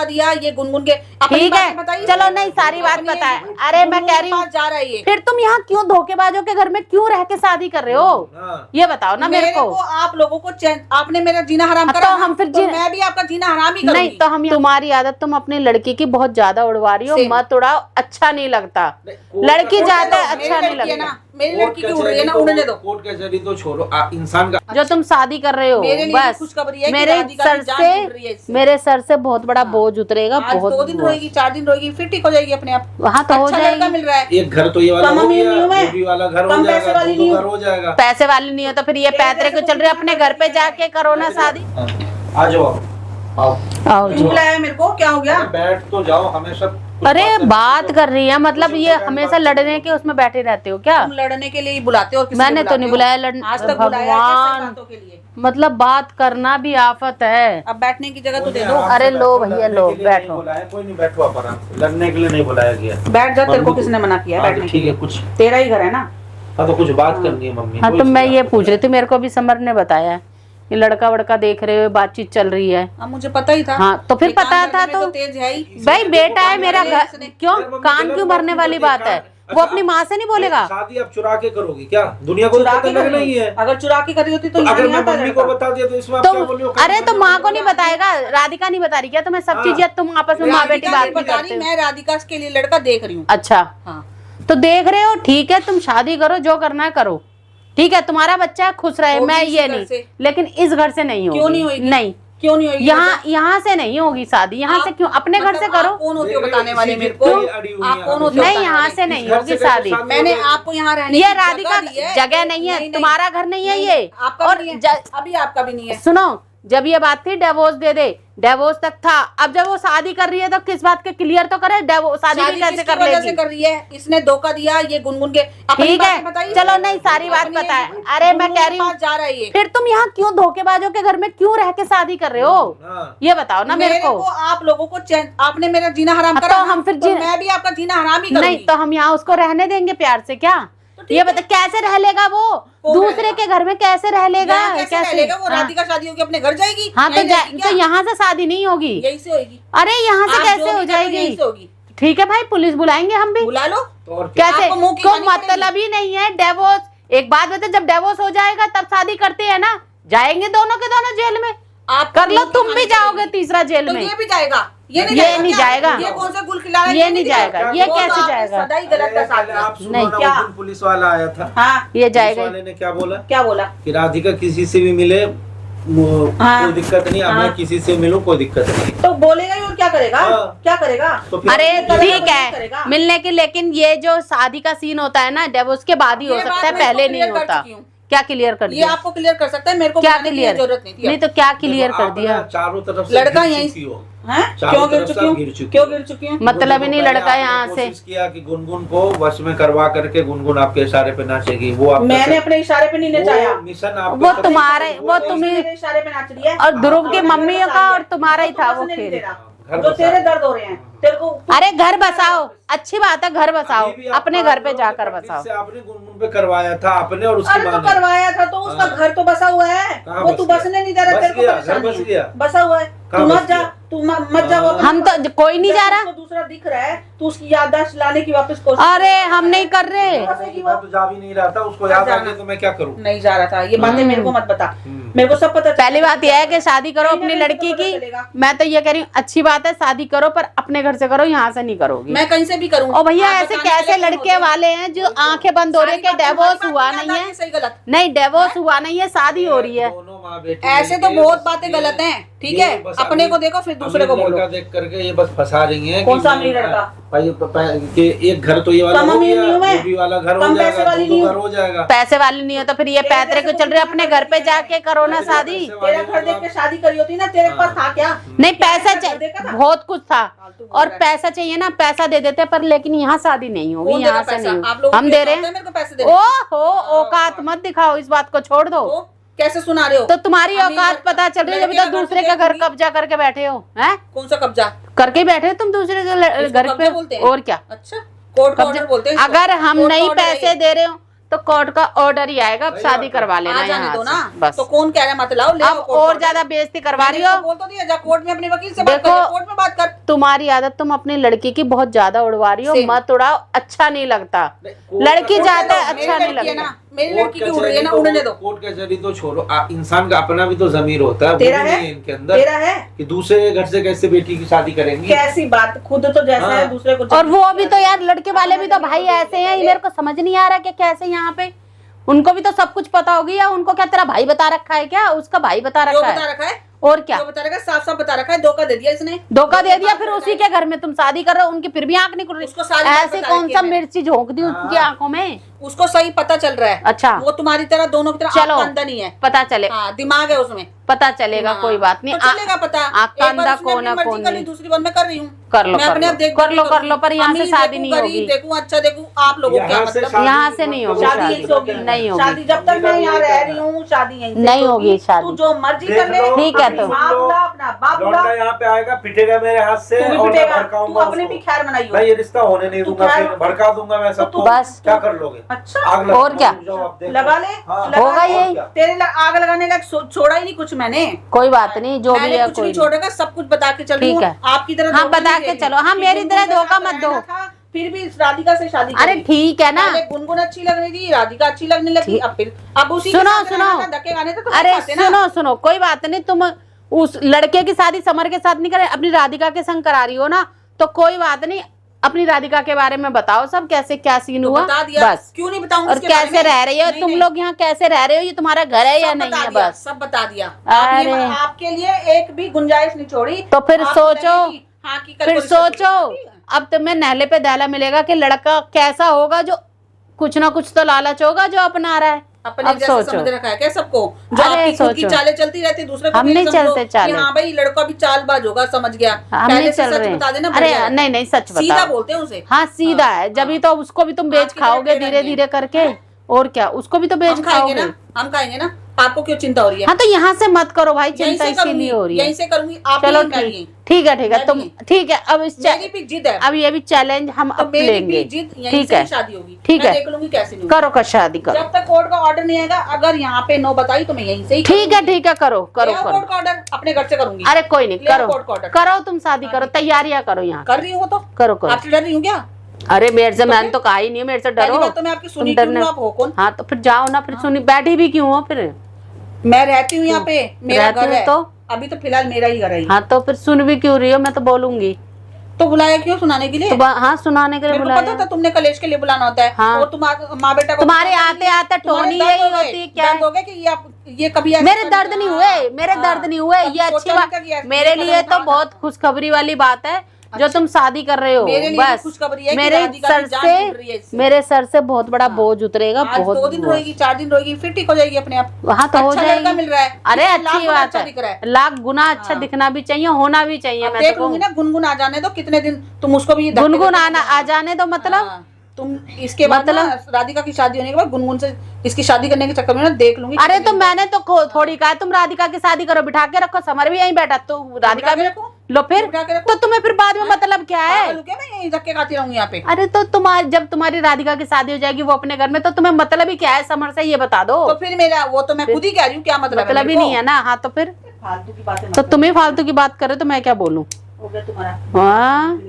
धोखा दिया, ये गुनगुन के ठीक है, चलो नहीं सारी बात पता है। अरे मैं कह रही हूँ जा रहा है ये। फिर तुम यहाँ क्यों धोखेबाजों के घर में क्यों रह के शादी कर रहे हो, ये बताओ ना मेरे को। आप लोगों को आपने मेरा जीना हराम करा, तो हम फिर मैं भी आपका जीना हराम ही करूंगी। नहीं तो हम, तुम्हारी आदत तुम अपनी लड़की की बहुत ज्यादा उड़वा रही हो, मत उड़ाओ, अच्छा नहीं लगता। लड़की ज्यादा अच्छा नहीं लगता। मेरी लड़की की उड़ रही है ना, उड़ने दो। कोर्ट कचहरी तो छोड़ो, इंसान का जो तुम शादी कर रहे हो बस मेरे सर से बहुत बड़ा बोझ उतरेगा। बहुत 2 दिन रोएगी, 4 दिन रोएगी, फिर ठीक हो जाएगी अपने आप। हाँ तो हो जाएगी। मिल रहा है एक घर तो ये वाला हो गया, वो भी वाला घर हो जाएगा, 2 घर हो जाएगा। पैसे वाली नहीं हो तो फिर ये पैतरे को चल रहे, अपने घर पे जाके करो ना शादी। आ जाओ, आओ बुलाया मेरे को, क्या हो गया? बैठ तो जाओ, हमेशा अरे बात कर रही है, मतलब ये हमेशा लड़ने के उसमें बैठे रहते हो क्या? तुम लड़ने के लिए ही बुलाते हो और किसी मैंने तो नहीं बुलाया लड़ने, आज तक बुलाया भगवान, बातों के लिए। मतलब बात करना भी आफत है। अब बैठने की जगह तो दे दो। अरे लो भैया लो, बैठो। कोई नहीं, बैठो आप आराम से, लड़ने के लिए नहीं बुलाया गया। बैठ जा, तेरे को किसने मना किया बैठने? ठीक है, कुछ तेरा ही घर है ना। हाँ तो कुछ बात करनी है मम्मी। हाँ तो मैं ये पूछ रही थी, मेरे को भी समर ने बताया है ये लड़का वड़का देख रहे हो, बातचीत चल रही है। अब मुझे पता ही था। हाँ तो फिर पता था तो तेज है ही। भाई बेटा है मेरा घर, क्यों कान क्यों भरने वाली बात है? वो अपनी माँ से नहीं बोलेगा? शादी अब चुरा के करोगी क्या? दुनिया को चुरा के नहीं है। अगर चुरा के करी होती तो अगर मैं मम्मी को बता दिया तो इसमें आप क्या बोल रहे हो? अरे तो माँ को नहीं बताएगा? राधिका नहीं बता रही क्या तुम्हें सब चीजें? तुम आपस में माँ बेटी बात नहीं करते? मैं राधिका के लिए लड़का देख रही हूँ। अच्छा हाँ तो देख रहे हो, ठीक है, तुम शादी करो, जो करना है करो, ठीक है, तुम्हारा बच्चा खुश रहे, मैं ये नहीं, लेकिन इस घर से नहीं होगी। क्यों नहीं होगी? नहीं क्यों नहीं होगी? यहाँ से नहीं होगी शादी, यहाँ से क्यों? अपने घर से करो। कौन होती हो बताने वाले मेरे को? आप कौन होती हो? नहीं यहाँ से नहीं होगी शादी। मैंने आपको यहाँ रहने ये राधिका जगह नहीं है, तुम्हारा घर नहीं है ये। आपका भी नहीं है, अभी आपका भी नहीं है। सुनो, जब ये बात थी डिवोर्स दे दे, डिवोर्स तक था, अब जब वो शादी कर रही है तो किस बात के क्लियर तो करे, शादी भी कैसे कर लेगी? कर रही है, इसने धोखा दिया, ये गुनगुन के। ठीक है, चलो नहीं सारी बात पता है। अरे मैं कह रही हूँ जा रहा है, फिर तुम यहाँ क्यों धोखेबाजों के घर में क्यों रह के शादी कर रहे हो, ये बताओ ना मेरे को। आप लोगों को आपने मेरा जीना हराम करा, तो हम फिर मैं भी आपका जीना हराम ही करूंगी। नहीं तो हम यहाँ उसको रहने देंगे प्यार से क्या? ये बता कैसे रह लेगा वो दूसरे के घर में, कैसे रह लेगा? कैसे रह लेगा वो? राधिका शादी होगी अपने घर जाएगी। हाँ तो यहाँ से शादी नहीं होगी, यही से होगी। अरे यहाँ से कैसे हो जाएगी? ठीक है भाई, पुलिस बुलाएंगे हम भी। बुला लो। कैसे? कोई मतलब ही नहीं है डिवोर्स। एक बात बता, जब डिवोर्स हो जाएगा तब शादी करते हैं ना, जाएंगे दोनों के दोनों जेल में। आप कर लो, तुम भी जाओगे तीसरा जेल में। ये भी जाएगा? ये नहीं जाएगा। ये कौन सा गुल खिला रहा है? ये नहीं जाएगा, ये कैसे जाएगा? सदा ही गलत था साथ में। नहीं क्या पुलिस वाला आया था? हाँ ये जाएगा। वाले ने क्या बोला? क्या बोला? कि राधिका किसी से भी मिले कोई दिक्कत नहीं, अब मैं किसी से मिलूं कोई दिक्कत नहीं। तो बोलेगा ही और क्या करेगा? क्या करेगा? अरे ठीक है मिलने के, लेकिन ये जो शादी का सीन होता है ना डिवोर्स के बाद ही हो सकता है, पहले नहीं होता। क्या क्लियर कर दिया? ये आपको क्लियर कर सकता है, मेरे को क्या क्लियर? जरूरत नहीं थी। नहीं तो क्या क्लियर कर दिया? चारों तरफ से लड़का यहीं है, क्यों गिर चुकी हूँ? मतलब ही नहीं लड़का यहाँ से किया कि गुनगुन को वश में करवा करके गुनगुन आपके इशारे पे नाचेगी। वो मैंने अपने इशारे पे नहीं नचाया, मिशन वो तुम्हारे, वो तुम्हें इशारे पे नाच रही है। और ध्रुव की मम्मी का और तुम्हारा ही था वो खेल। जो तेरे दर्द हो रहे हैं तेरे को। अरे घर बसाओ, अच्छी बात है, घर बसाओ, अपने घर पे जाकर बसाओ। आपने गुनगुन पे करवाया था आपने, और उसके बाद करवाया था तो उसका घर तो बसा हुआ है, वो तू बसने नहीं दे रहा, तेरे को घर बस गया, बसा हुआ है। तू मत जा, तू मत जा। हम तो कोई नहीं जा रहा, दूसरा दिख रहा है, तू उसकी याददाश्त लाने की वापस कोशिश। अरे हम नहीं कर रहे, मैं तो जा भी नहीं रहा था, उसको याद आ गया तो मैं क्या करूं? नहीं जा रहा था, ये बातें मेरे को मत बता, मेरे को सब पता। पहली बात यह है कि शादी करो अपनी लड़की की। मैं तो ये कह रही हूँ अच्छी बात है, शादी करो पर अपने घर से करो, यहाँ से नहीं करोगी। मैं कहीं से भी करूँ। और भैया ऐसे कैसे लड़के वाले हैं जो आंखें बंद हो रही है कि डिवोर्स हुआ नहीं है? सही गलत नहीं, डिवोर्स हुआ नहीं है, शादी हो रही है। ऐसे तो बहुत बातें गलत हैं, ठीक है? अपने को देखो फिर दूसरे को बोलो। देख करके ये बस फंसा रही है। कौन सा अमीर लड़का? कि एक घर तो ये वाला हो गया, वो भी वाला घर हो जाएगा, 2 घर हो जाएगा। पैसे वाली नहीं हो तो फिर ये पैतरे को चल रहे, अपने घर पे जाके करो ना शादी। तेरा घर देख के शादी करी होती ना, तेरे पास था क्या? नहीं पैसा चाहिए, बहुत कुछ था, और पैसा चाहिए ना, पैसा दे देते, पर लेकिन यहाँ शादी नहीं होगी, यहाँ से नहीं। हम दे रहे हैं। ओहो, औकात मत दिखाओ, इस बात को छोड़ दो। कैसे सुना रहे हो? तो तुम्हारी औकात पता चल रही है जब तक दूसरे का घर कब्जा करके बैठे हो। हैं? कौन सा कब्जा करके बैठे हो तुम दूसरे के घर पे? और क्या? अच्छा, कोर्ट का ऑर्डर बोलते हैं। अगर हम नहीं पैसे दे रहे हो तो कोर्ट का ऑर्डर ही आएगा, अब शादी करवा लेना यहाँ दो ना। बस। तो कौन कह रहा है मत लाओ, ले अब और ज्यादा बेइज्जती करवा रही हो। बोल तो दिया, जा कोर्ट में अपने वकील से बात कर, कोर्ट में बात कर। तुम्हारी आदत, तुम अपनी लड़की की बहुत ज्यादा उड़वा रही हो, Same. मत उड़ाओ, अच्छा नहीं लगता। लड़की ज्यादा अच्छा नहीं लगता। मेरी लड़की की उड़ रही है ना, उड़ने दो। कोर्ट कचहरी तो छोड़ो, इंसान का अपना भी तो जमीर होता है, तेरा वो भी है? नहीं है इनके अंदर तेरा है? कि दूसरे घर से कैसे बेटी की शादी करेंगी। कैसी बात, खुद तो जैसा हाँ। है दूसरे को। और वो भी तो यार लड़के वाले भी तो भाई ऐसे हैं, ये मेरे को समझ नहीं आ रहा कि कैसे यहाँ पे उनको भी तो सब कुछ पता होगी, या उनको क्या तेरा भाई बता रखा है, क्या उसका भाई बता क्यों रखा बता है? रखा है? और क्या क्यों बता रखा है? साफ साफ बता रखा है, धोखा दे दिया इसने। धोखा दे दिया, फिर उसी के घर में तुम शादी कर रहे हो, उनकी फिर भी आंख नहीं खुल उसको रही। सारी बात ऐसे बता कौन रखी सा है मैंने। मिर्ची झोंक दी उनकी आंखों में। उसको सही पता चल रहा है। अच्छा। वो तुम्हारी तरह दोनों की तरह चलो, आँख का अंधा नहीं है। पता चले, हाँ, दिमाग है उसमें। पता चलेगा, हाँ, कोई बात नहीं। तो चलेगा पता। आँख का एक बार अंधा उसने कौन है, अपनी मर्जी कौन कर ली, नहीं। दूसरी बार मैं कर रही हूँ। कर लो, मैं कर अपने लो, आप देख कर लो, कर लो, पर यहाँ से अमीर शादी देखूं, नहीं गरीब होगी। देखूं, अच्छा देखूं, आप लोगों को क्या यहाँ से मतलब? यहाँ से नहीं होगी शादी शादी, यहीं से होगी। नहीं होगी। शादी जब तक मैं यहाँ रह रही हूँ, शादी यहीं से नहीं होगी शादी। तू जो मर्जी देख कर ले। लो, ठीक है, अपनी तो माँ बुला, अपना बाप बुला, लौंडा यहाँ पे आएगा, पिटेगा मेरे हाथ से तू भी और मैं पिटेगा। तू भड़काऊंगा अपने उसको। भी खैर बनाइयो। मैं ये रिश्ता होने नहीं तू दूंगा, खैर- फिर भड़का दूंगा मैं सबको। बस। क्या कर लोगे? अच्छा, आग लगा और क्या? जाओ, आप देख लगा लो। ले, हाँ, लगा होगा ले। यही। तेरे आग लगाने लायक छोड़ा ही नहीं कुछ मैंने। कोई बात नहीं, जो भी मैंने है कुछ कोई नहीं नहीं। छोड़ेगा, सब कुछ बता के चल रही ठीक हूँ। है। आपकी तरह हाँ, धोखा बता नहीं के देगी। चलो। हाँ, कि मेरी गुनगुन तरह के धोखा साथ मत दो। रहना था, फिर भी राधिका से शादी अरे करी। ठीक है ना। पहले गुनगुन अच्छी लग रही थी, राधिका अच्छी लगने लगी, अब उसी के सुनो, साथ रहना सुनो। था, धक्के खाने तो अरे खाते ना। सुनो सुनो, कोई बात नहीं, तुम उस लड़के की शादी समर के साथ नहीं करे, अपनी राधिका के संग करा रही हो ना, तो कोई बात नहीं, अपनी राधिका के बारे में बताओ सब, कैसे क्या सीन तो हुआ, बता दिया। बस। क्यों नहीं बताऊंगी और उसके बारे कैसे में? रह रही हो नहीं, तुम नहीं। लोग यहाँ, कैसे रह रहे हो, ये तुम्हारा घर है या सब नहीं बता है, दिया, बस। सब बता दिया। अरे। आपके लिए एक भी गुंजाइश नहीं छोड़ी। तो फिर आपको सोचो, लगे कि हाँ की कल फिर को रिश्ता सोचो, अब तुम्हें नहले पे दहला मिलेगा कि लड़का कैसा होगा, जो कुछ ना कुछ तो लालच होगा जो अपना रहा है। अपने अब जैसा सोचो। समझ रखा है क्या सबको? जो अरे आपकी खुद की सोचो। चालें चलती रहती है, दूसरे को हम भी नहीं समझो चलते कि चालें। हाँ भाई लड़का भी चालबाज होगा, समझ गया। हम पहले नहीं से चल सच रहे बता देना, हैं। अरे बढ़िया है। नहीं नहीं, सच सीधा बताओ। बोलते हैं उसे। हाँ सीधा है, जब तो उसको भी तुम बेच आपकी तरह खाओगे टेढ़ा धीरे नहीं है। धीरे करके, और क्या, उसको भी तो बेच हम खाएंगे खाओगे। ना, हम खाएंगे ना। आपको क्यों चिंता हो रही है? हाँ, तो यहाँ से मत करो भाई, यहीं चिंता से करूंगी, इसीलिए हो रही है। यहीं से करूंगी। आप चलो नहीं, मैं भी। ठीक है, ठीक है, मैं तुम भी। ठीक है, अब इस मेरी भी जिद है। अब ये भी चैलेंज हम तो अब मेरी लेंगे। भी जिद, यहीं ठीक से है, ही शादी होगी। ठीक मैं है, देख लूंगी कैसे नहीं होगी। करो का शादी करो। जब तक कोर्ट का ऑर्डर नहीं आएगा, अगर यहाँ पे नो बताई तो मैं यहीं से ही ठीक है, ठीक है, करो करो कोर्ट करो। का ऑर्डर अपने घर से करूंगी। अरे कोई नहीं, ले आओ करो कोर्ट का ऑर्डर। करो, तुम शादी करो, तैयारियां करो यहाँ, कर रही हूँ तो। करो करो। आपसे डर रही हूँ क्या? अरे मेरे से, मैंने तो कहा ही नहीं, मेरे से पहली डरो। बात तो मैं आपकी सुनी तुम क्यों डरने- हूँ, आप हो कौन? हाँ, तो फिर जाओ ना, फिर सुनी, बैठी भी क्यों हो फिर? मैं रहती हूँ यहाँ पे, मेरा रहती घर हूँ है। तो? अभी तो फिलहाल मेरा ही घर है। हाँ, तो फिर सुन भी क्यों रही हो, मैं तो बोलूंगी। तो बुलाया क्यों, सुनाने के लिए? तो हाँ, सुनाने के लिए मेरे को पता बुलाया। था तुमने कलेश के लिए बुलाना होता है। हाँ। और माँ बेटा को तुम्हारे आते आते तुम्हारे टोनी दर्द यही हो गए? होती है क्या? दर्द हो गया कि ये कभी ऐसा मेरे कर- दर्द नहीं हुए, मेरे हाँ। दर्द नहीं हुए, कभी ये अच्छी सोचा बात नहीं था कि ऐसे मेरे कदम लिए तो उठाना। बहुत खुशखबरी वाली बात है जो तुम शादी कर रहे हो। मेरे लिए भी बस खुशखबरी है कि मेरे राधिका सर की जान छूट रही है से इससे। मेरे सर से बहुत बड़ा बोझ उतरेगा, आज बहुत 2 दिन बोझ। रहेगी, 4 दिन रहेगी, फिर ठीक हो जाएगी अपने आप। वहाँ तो हो अच्छा लड़का जाएगी। मिल रहा है। अरे लाख अच्छी गुना बात अच्छा दिख रहा है, लाख गुना अच्छा हाँ। दिखना भी चाहिए, होना भी चाहिए। अब मैं देख तो लूंगी कहूँ ना, गुनगुन आ जाने दो, कितने दिन तुम उसको भी धक्के गुनगुन देते आना रहोगे। आ जाने दो, मतलब हाँ, तुम इसके बाद मतलब? ना, राधिका की शादी होने के बाद गुनगुन से इसकी शादी करने के चक्कर में ना देख लूंगी। अरे कितने तो दिन मैंने तो थोड़ी कहा तुम राधिका की शादी करो, बिठा के रखो, समर भी यहीं बैठा, तो राधिका के भी रखो? लो, फिर बिठा के रखो? तो तुम्हें फिर बाद में मतलब क्या है? पागल हूँ क्या मैं, यहीं धक्के खाती रहूंगी यहाँ पे? अरे तो तुम्हारी, जब तुम्हारी राधिका की शादी हो जाएगी वो अपने घर में, तो तुम्हें मतलब ही क्या है समर से, ये बता दो। तो फिर मेरा वो तो मैं खुद ही कह रही हूँ, क्या मतलब मतलब ही नहीं है ना। हाँ, तो फिर फालतू की बातें मत तो तुम्हें फालतू की बात करे तो मैं क्या बोलूं? हो गया तुम्हारा। हाँ,